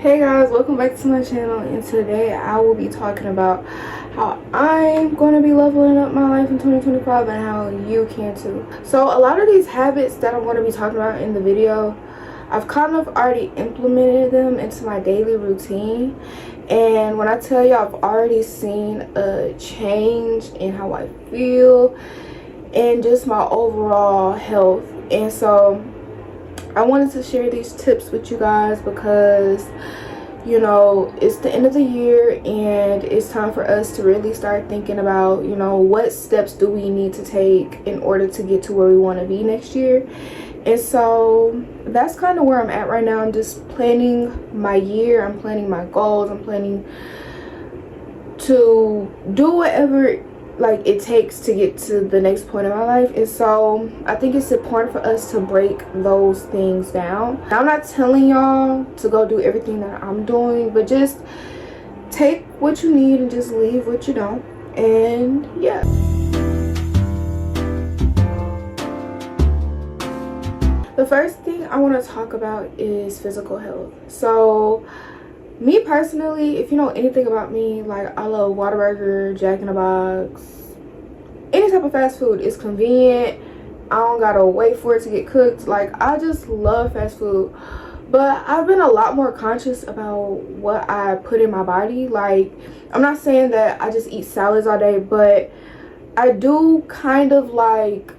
Hey guys, welcome back to my channel, and today I will be talking about how I'm going to be leveling up my life in 2025 and how you can too. So a lot of these habits that I'm going to be talking about in the video, I've kind of already implemented them into my daily routine, and when I tell you I've already seen a change in how I feel and just my overall health. And so I wanted to share these tips with you guys because, you know, it's the end of the year and it's time for us to really start thinking about, you know, what steps do we need to take in order to get to where we want to be next year. And so that's kind of where I'm at right now. I'm just planning my year, I'm planning my goals, I'm planning to do whatever like it takes to get to the next point in my life. And so I think it's important for us to break those things down. I'm not telling y'all to go do everything that I'm doing, but just take what you need and just leave what you don't. And yeah, the first thing I want to talk about is physical health. So me personally, if you know anything about me, like I love Whataburger, Jack in the Box, any type of fast food. It's convenient. I don't gotta wait for it to get cooked. Like, I just love fast food. But I've been a lot more conscious about what I put in my body. Like, I'm not saying that I just eat salads all day, but I do kind of like,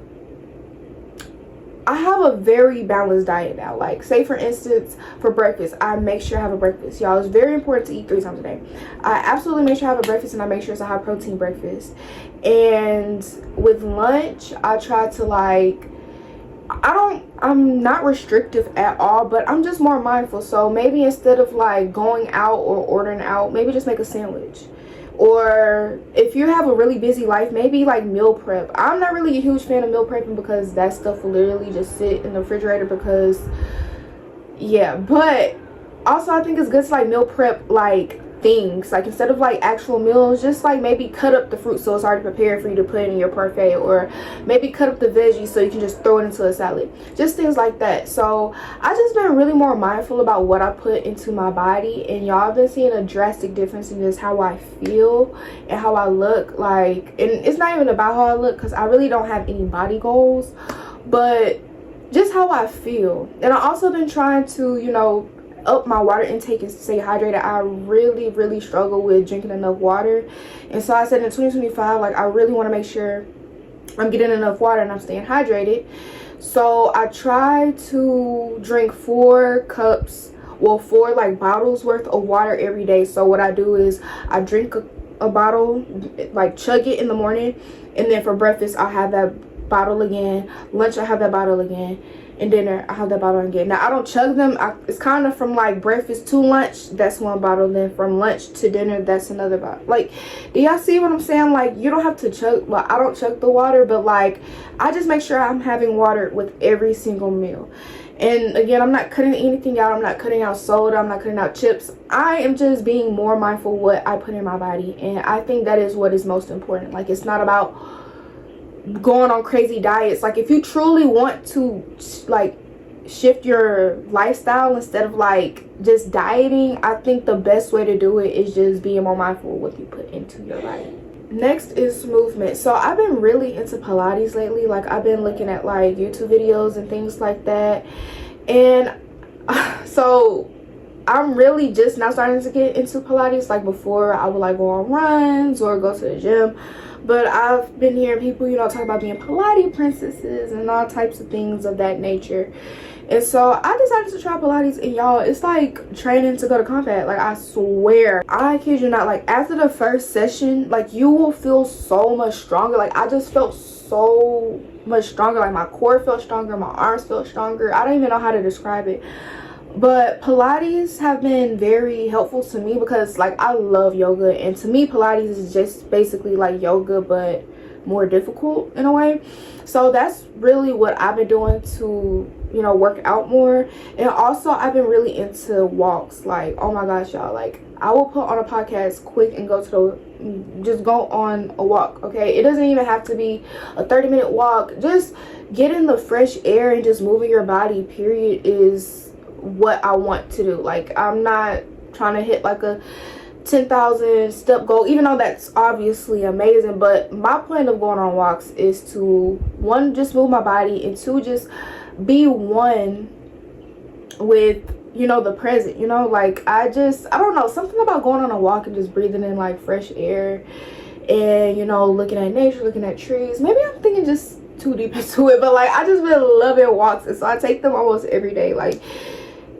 I have a very balanced diet now. Like, say for instance, for breakfast, I make sure I have a breakfast. Y'all, it's very important to eat 3 times a day. I absolutely make sure I have a breakfast, and I make sure it's a high protein breakfast. And with lunch, I try to like, I'm not restrictive at all, but I'm just more mindful. So maybe instead of like going out or ordering out, maybe just make a sandwich. Or if you have a really busy life, maybe like meal prep. I'm not really a huge fan of meal prepping because that stuff will literally just sit in the refrigerator because, yeah. But also I think it's good to like meal prep like things. Like instead of like actual meals, just like maybe cut up the fruit so it's already prepared for you to put in your parfait, or maybe cut up the veggies so you can just throw it into a salad. Just things like that. So I just been really more mindful about what I put into my body, and y'all been seeing a drastic difference in just how I feel and how I look. Like, and it's not even about how I look because I really don't have any body goals, but just how I feel. And I also been trying to, you know, up my water intake and stay hydrated. I really struggle with drinking enough water, and so I said in 2025, like, I really want to make sure I'm getting enough water and I'm staying hydrated. So I try to drink 4 cups, well, 4 like bottles worth of water every day. So what I do is I drink a bottle, like chug it in the morning, and then for breakfast I'll have that bottle again, lunch I'll have that bottle again, and dinner I have that bottle again. Now I don't chug them. It's kind of from like breakfast to lunch, that's 1 bottle, then from lunch to dinner, that's another bottle. Like, do y'all see what I'm saying? Like, you don't have to chug. Well, I don't chug the water, but like, I just make sure I'm having water with every single meal. And again, I'm not cutting anything out. I'm not cutting out soda, I'm not cutting out chips. I am just being more mindful what I put in my body, and I think that is what is most important. Like, it's not about going on crazy diets. Like, if you truly want to like shift your lifestyle instead of like just dieting, I think the best way to do it is just being more mindful of what you put into your body. Next is movement. So I've been really into Pilates lately. Like, I've been looking at like YouTube videos and things like that, and so I'm really just now starting to get into Pilates. Like, before I would like go on runs or go to the gym, but I've been hearing people, you know, talk about being Pilates princesses and all types of things of that nature. And so I decided to try Pilates, and y'all, it's like training to go to combat. Like, I swear, I kid you not, like after the first session, like you will feel so much stronger. Like, I just felt so much stronger. Like, my core felt stronger, my arms felt stronger. I don't even know how to describe it. But Pilates have been very helpful to me because like I love yoga, and to me Pilates is just basically like yoga but more difficult in a way. So that's really what I've been doing to, you know, work out more. And also I've been really into walks. Like, oh my gosh, y'all, like I will put on a podcast quick and just go on a walk. Okay, it doesn't even have to be a 30-minute walk. Just getting the fresh air and just moving your body, period, is what I want to do. Like, I'm not trying to hit like a 10,000 step goal, even though that's obviously amazing. But my point of going on walks is to, one, just move my body, and two, just be one with, you know, the present. You know, like I don't know, something about going on a walk and just breathing in like fresh air and, you know, looking at nature, looking at trees. Maybe I'm thinking just too deep into it, but like I just really love it walks, and so I take them almost every day. Like,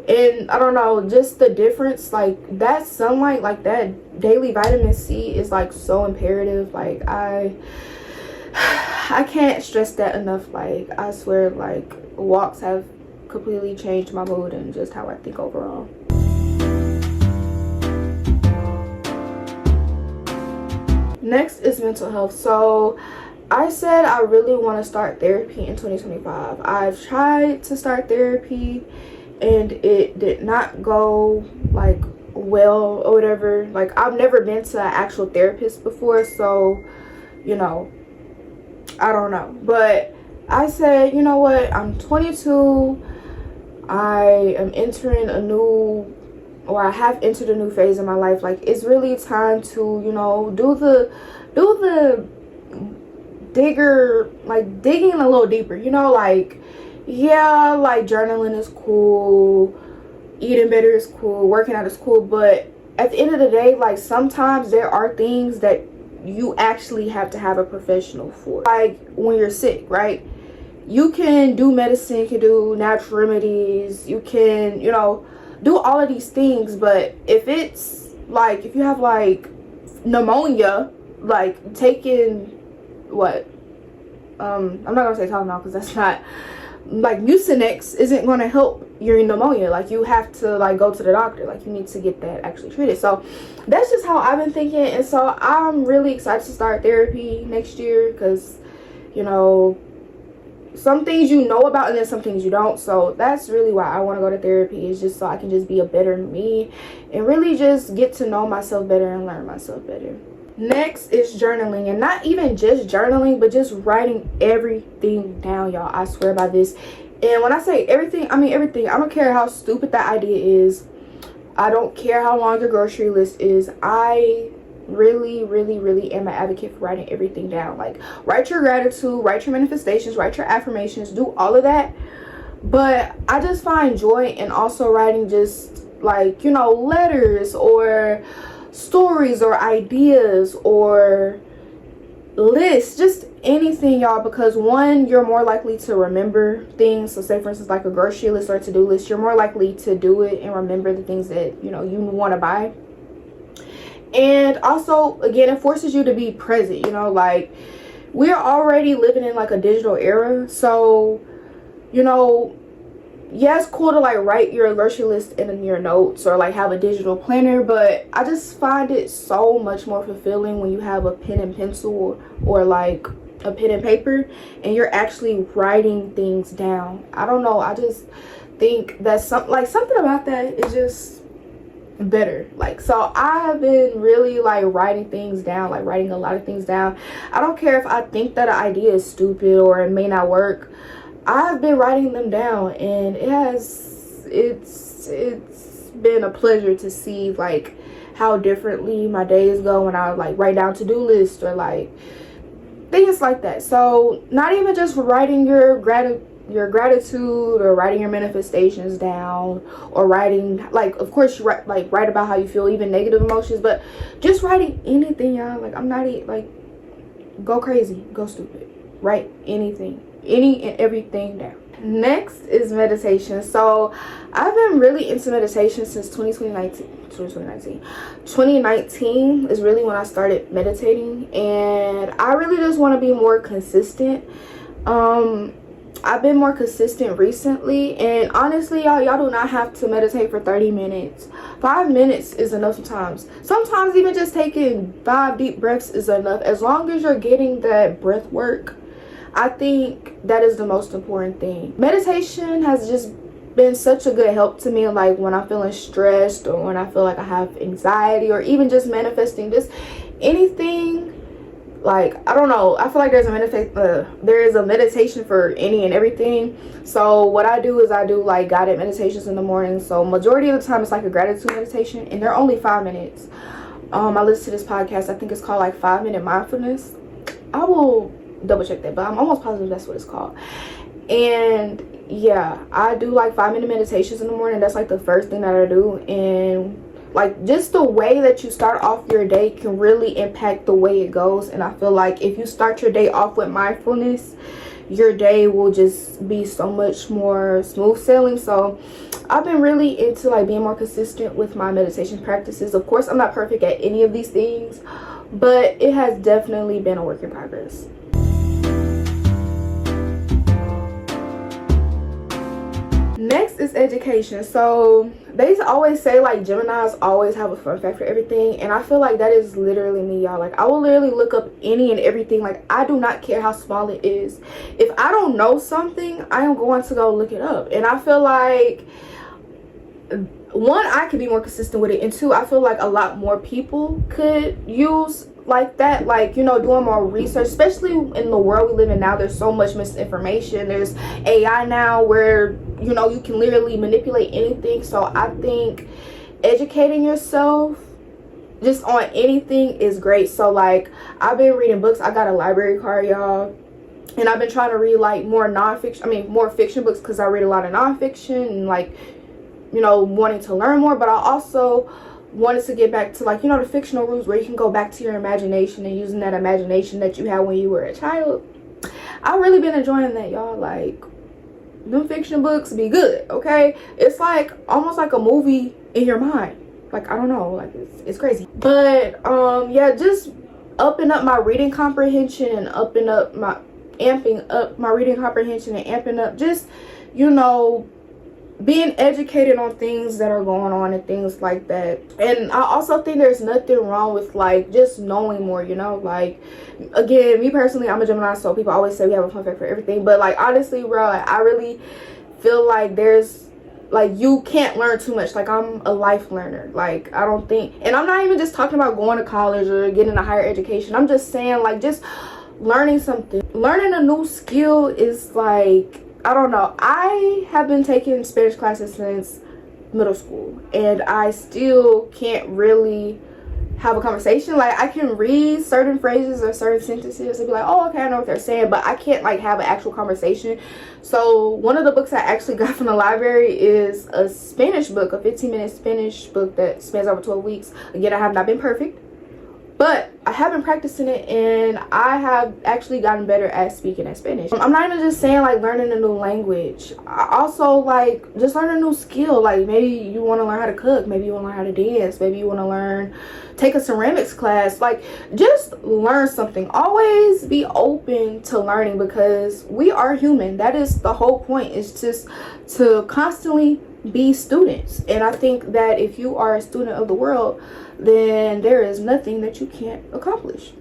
and I don't know, just the difference, like that sunlight, like that daily vitamin C is like so imperative. Like I can't stress that enough. Like I swear, like walks have completely changed my mood and just how I think overall. Next is mental health. So I said I really want to start therapy in 2025. I've tried to start therapy and it did not go like well or whatever. Like I've never been to an actual therapist before, so you know, I don't know. But I said, you know what, I'm 22, I am entering a new, or I have entered a new phase in my life. Like it's really time to, you know, do the digger, like digging a little deeper, you know. Like, yeah, like journaling is cool, eating better is cool, working out is cool, but at the end of the day, like sometimes there are things that you actually have to have a professional for. Like when you're sick, right, you can do medicine, you can do natural remedies, you can, you know, do all of these things, but if it's like, if you have like pneumonia, like taking what, I'm not gonna say Tylenol because that's not, like Mucinex isn't gonna help your pneumonia. Like you have to like go to the doctor, like you need to get that actually treated. So that's just how I've been thinking, and so I'm really excited to start therapy next year because, you know, some things you know about and then some things you don't. So that's really why I want to go to therapy, is just so I can just be a better me and really just get to know myself better and learn myself better. Next is journaling, and not even just journaling, but just writing everything down, y'all. I swear by this. And when I say everything, I mean everything. I don't care how stupid that idea is. I don't care how long your grocery list is. I really am an advocate for writing everything down. Like write your gratitude, write your manifestations, write your affirmations, do all of that. But I just find joy in also writing just like, you know, letters or stories or ideas or lists, just anything, y'all, because one, you're more likely to remember things. So say for instance like a grocery list or a to-do list, you're more likely to do it and remember the things that, you know, you want to buy. And also, again, it forces you to be present. You know, like we're already living in like a digital era, so, you know, yeah, it's cool to like write your grocery list in your notes or like have a digital planner, but I just find it so much more fulfilling when you have a pen and pencil or like a pen and paper and you're actually writing things down. I don't know, I just think that something about that is just better. Like, so I have been really like writing things down, like writing a lot of things down. I don't care if I think that an idea is stupid or it may not work. I've been writing them down, and it's been a pleasure to see like how differently my days go when I like write down to-do lists or like things like that. So not even just writing your gratitude or writing your manifestations down or writing, like, of course you write about how you feel, even negative emotions, but just writing anything, y'all. Like I'm not like go crazy, go stupid, write anything, any and everything down. Next is meditation. So I've been really into meditation since 2019 is really when I started meditating, and I really just want to be more consistent. I've been more consistent recently, and honestly, y'all do not have to meditate for 30 minutes. 5 minutes is enough sometimes even just taking 5 deep breaths is enough. As long as you're getting that breath work, I think that is the most important thing. Meditation has just been such a good help to me, like when I'm feeling stressed or when I feel like I have anxiety, or even just manifesting, just anything like, I don't know, I feel like there is a meditation for any and everything. So what I do is I do like guided meditations in the morning. So majority of the time it's like a gratitude meditation, and they're only 5 minutes. I listen to this podcast, I think it's called like 5-minute mindfulness. I will double check that, but I'm almost positive that's what it's called. And yeah, I do like 5-minute meditations in the morning. That's like the first thing that I do. And like, just the way that you start off your day can really impact the way it goes. And I feel like if you start your day off with mindfulness, your day will just be so much more smooth sailing. So I've been really into like being more consistent with my meditation practices. Of course, I'm not perfect at any of these things, but it has definitely been a work in progress. Next is education. So they always say like Geminis always have a fun fact for everything, and I feel like that is literally me, y'all. Like, I will literally look up any and everything. Like, I do not care how small it is. If I don't know something, I am going to go look it up. And I feel like, one, I could be more consistent with it, and two, I feel like a lot more people could use like that, like, you know, doing more research, especially in the world we live in now. There's so much misinformation. There's AI now where, you know, you can literally manipulate anything. So I think educating yourself just on anything is great. So like, I've been reading books. I got a library card, y'all, and I've been trying to read like more more fiction books, because I read a lot of nonfiction and like, you know, wanting to learn more. But I also wanted to get back to, like, you know, the fictional roots where you can go back to your imagination and using that imagination that you had when you were a child. I've really been enjoying that, y'all. Like, them fiction books be good, okay? It's like almost like a movie in your mind. Like, I don't know, like, it's crazy. But yeah, just upping up my reading comprehension and amping up my reading comprehension and amping up just, you know, being educated on things that are going on and things like that. And I also think there's nothing wrong with like just knowing more, you know. Like, again, me personally, I'm a Gemini, so people always say we have a fun fact for everything, but like, honestly, bro, I really feel like there's like, you can't learn too much. Like, I'm a life learner. Like, I don't think, and I'm not even just talking about going to college or getting a higher education. I'm just saying, like, just learning something, learning a new skill is like, I don't know. I have been taking Spanish classes since middle school, and I still can't really have a conversation. Like, I can read certain phrases or certain sentences and be like, oh, okay, I know what they're saying, but I can't like have an actual conversation. So one of the books I actually got from the library is a Spanish book, a 15-minute Spanish book that spans over 12 weeks. Again, I have not been perfect, but I have been practicing it, and I have actually gotten better at speaking in Spanish. I'm not even just saying like learning a new language. I also like just learn a new skill. Like, maybe you want to learn how to cook, maybe you want to learn how to dance, maybe you want to take a ceramics class. Like, just learn something. Always be open to learning, because we are human. That is the whole point, is just to constantly be students. And I think that if you are a student of the world, then there is nothing that you can't accomplish.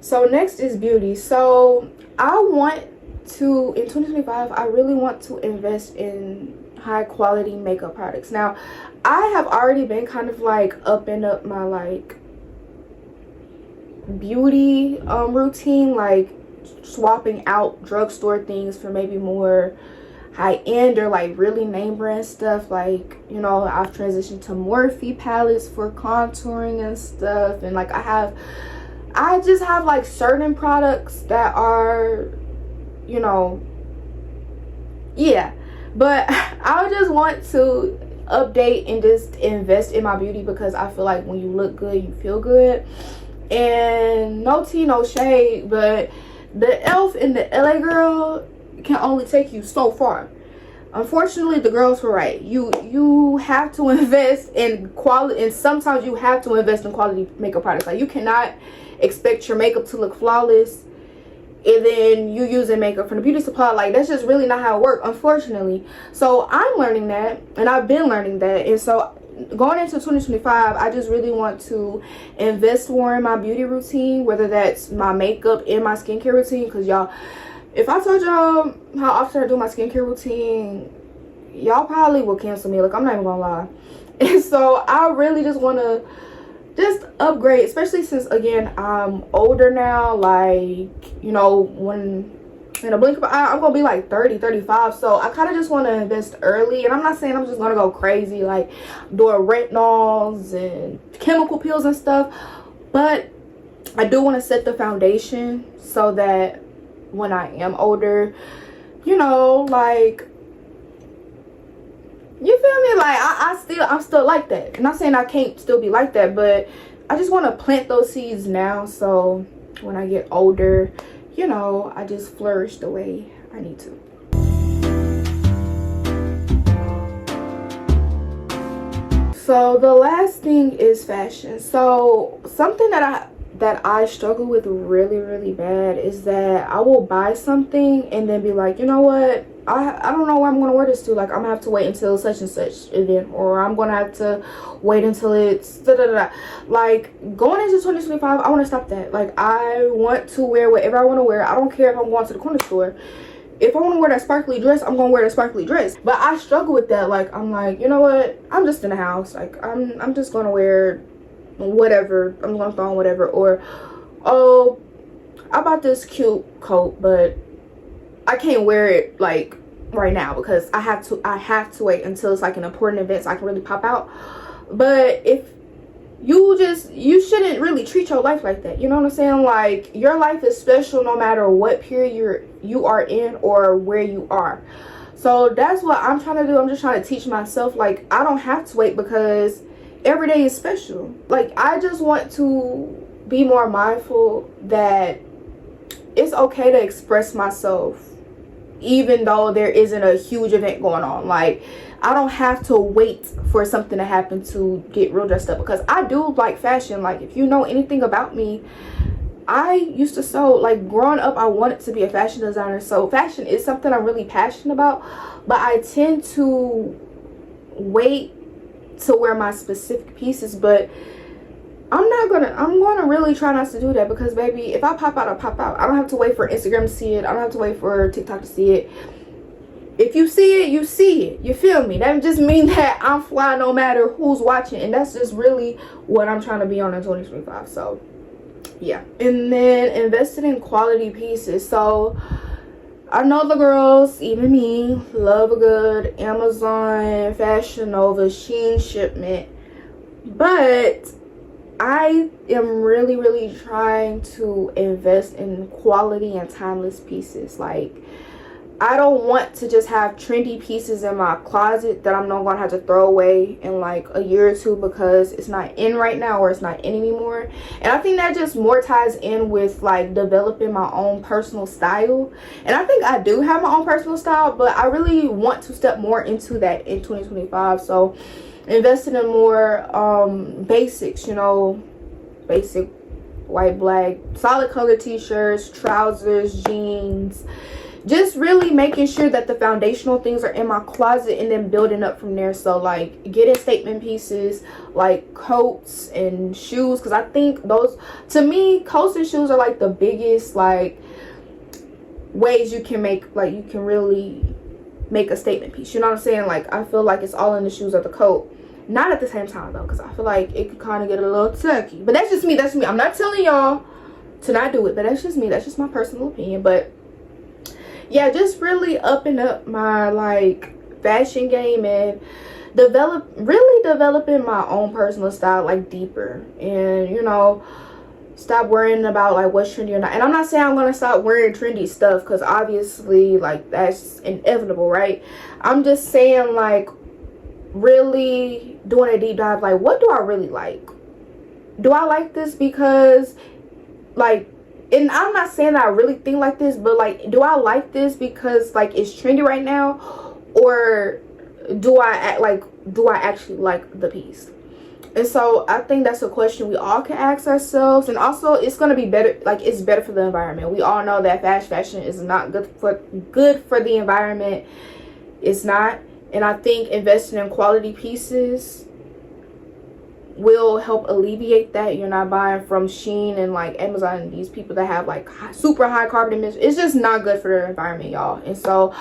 So next is beauty. So I want to, in 2025, I really want to invest in high quality makeup products. Now, I have already been kind of like upping up my like beauty routine, like swapping out drugstore things for maybe more high-end or like really name brand stuff. Like, you know, I've transitioned to Morphe palettes for contouring and stuff, and like I just have like certain products that are, you know, yeah. But I just want to update and just invest in my beauty, because I feel like when you look good, you feel good. And no tea, no shade, but the elf and the LA girl can only take you so far. Unfortunately, the girls were right. You have to invest in quality, and sometimes you have to invest in quality makeup products. Like, you cannot expect your makeup to look flawless and then you using makeup from the beauty supply. Like, that's just really not how it works, unfortunately. So I'm learning that, and I've been learning that. And so going into 2025, I just really want to invest more in my beauty routine, whether that's my makeup and my skincare routine. Because y'all, if I told y'all how often I do my skincare routine, y'all probably will cancel me. Like, I'm not even gonna lie. And so I really just want to just upgrade, especially since again I'm older now. Like, you know, when in a blink of an eye I'm gonna be like 30, 35. So I kind of just want to invest early. And I'm not saying I'm just gonna go crazy like doing retinols and chemical peels and stuff, but I do want to set the foundation so that when I am older, you know, like, you feel me, like I'm still like that. I'm not saying I can't still be like that, but I just want to plant those seeds now, so when I get older, you know, I just flourish the way I need to. So the last thing is fashion. So something that I struggle with really bad is that I will buy something and then be like, you know what, I don't know where I'm gonna wear this to. Like, I'm gonna have to wait until such and such event, or I'm gonna have to wait until it's da da da. Like, going into 2025, I want to stop that. Like, I want to wear whatever I want to wear. I don't care if I'm going to the corner store. If I want to wear that sparkly dress, I'm gonna wear that sparkly dress. But I struggle with that. Like, I'm like, you know what, I'm just in the house. Like, I'm just gonna wear whatever. I'm gonna throw on whatever. Or, oh, I bought this cute coat, but I can't wear it like right now because I have to wait until it's like an important event so I can really pop out. But if you shouldn't really treat your life like that. You know what I'm saying? Like, your life is special no matter what period you are in or where you are. So that's what I'm trying to do. I'm just trying to teach myself, like, I don't have to wait because every day is special. Like, I just want to be more mindful that it's okay to express myself even though there isn't a huge event going on. Like, I don't have to wait for something to happen to get real dressed up, because I do like fashion. Like, if you know anything about me, I used to sew. Like, growing up, I wanted to be a fashion designer. So fashion is something I'm really passionate about, but I tend to wait to wear my specific pieces. But I'm gonna really try not to do that, because baby, if I pop out, I pop out. I don't have to wait for Instagram to see it. I don't have to wait for TikTok to see it. If you see it, you see it. You feel me? That just means that I'm fly no matter who's watching. And that's just really what I'm trying to be on in 2025. So yeah. And then invested in quality pieces. So I know the girls, even me, love a good Amazon, Fashion Nova, Shein shipment. But I am really trying to invest in quality and timeless pieces. Like, I don't want to just have trendy pieces in my closet that I'm not going to have to throw away in like a year or two because it's not in right now or it's not in anymore. And I think that just more ties in with like developing my own personal style. And I think I do have my own personal style, but I really want to step more into that in 2025. So investing in more basics, you know, basic white, black, solid color t-shirts, trousers, jeans. Just really making sure that the foundational things are in my closet and then building up from there. So like getting statement pieces like coats and shoes, because I think those, to me, coats and shoes are like the biggest like ways you can make, like, you can really make a statement piece. You know what I'm saying? Like, I feel like it's all in the shoes or the coat. Not at the same time though, because I feel like it could kind of get a little tacky. But that's just me. That's me. I'm not telling y'all to not do it, but that's just me. That's just my personal opinion. But yeah, just really upping up my like fashion game and really developing my own personal style like deeper. And, you know, stop worrying about like what's trendy or not. And I'm not saying I'm gonna stop wearing trendy stuff, because obviously like that's inevitable, right? I'm just saying like really doing a deep dive, like, what do I really like? Do I like this because like, and I'm not saying that I really think like this, but like, do I like this because like it's trendy right now, or do I actually like the piece? And so I think that's a question we all can ask ourselves. And also, it's going to be better, like, it's better for the environment. We all know that fast fashion is not good for the environment. It's not. And I think investing in quality pieces will help alleviate that. You're not buying from Shein and like Amazon and these people that have like super high carbon emissions. It's just not good for the environment, y'all. And so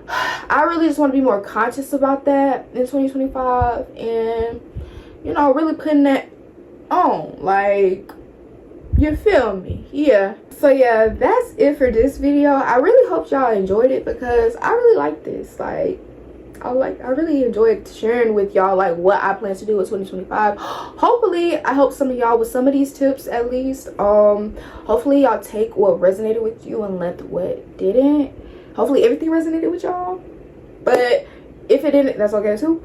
I really just want to be more conscious about that in 2025, and you know, really putting that on, like, you feel me? Yeah. So yeah, that's it for this video. I really hope y'all enjoyed it because I really like this. Like, I really enjoyed sharing with y'all like what I plan to do in 2025. Hopefully, I hope some of y'all with some of these tips at least. Hopefully y'all take what resonated with you and left what didn't. Hopefully everything resonated with y'all. But if it didn't, that's okay too.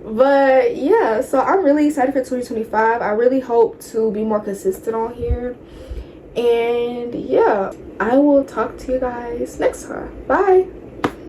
But yeah, so I'm really excited for 2025. I really hope to be more consistent on here. And yeah, I will talk to you guys next time. Bye.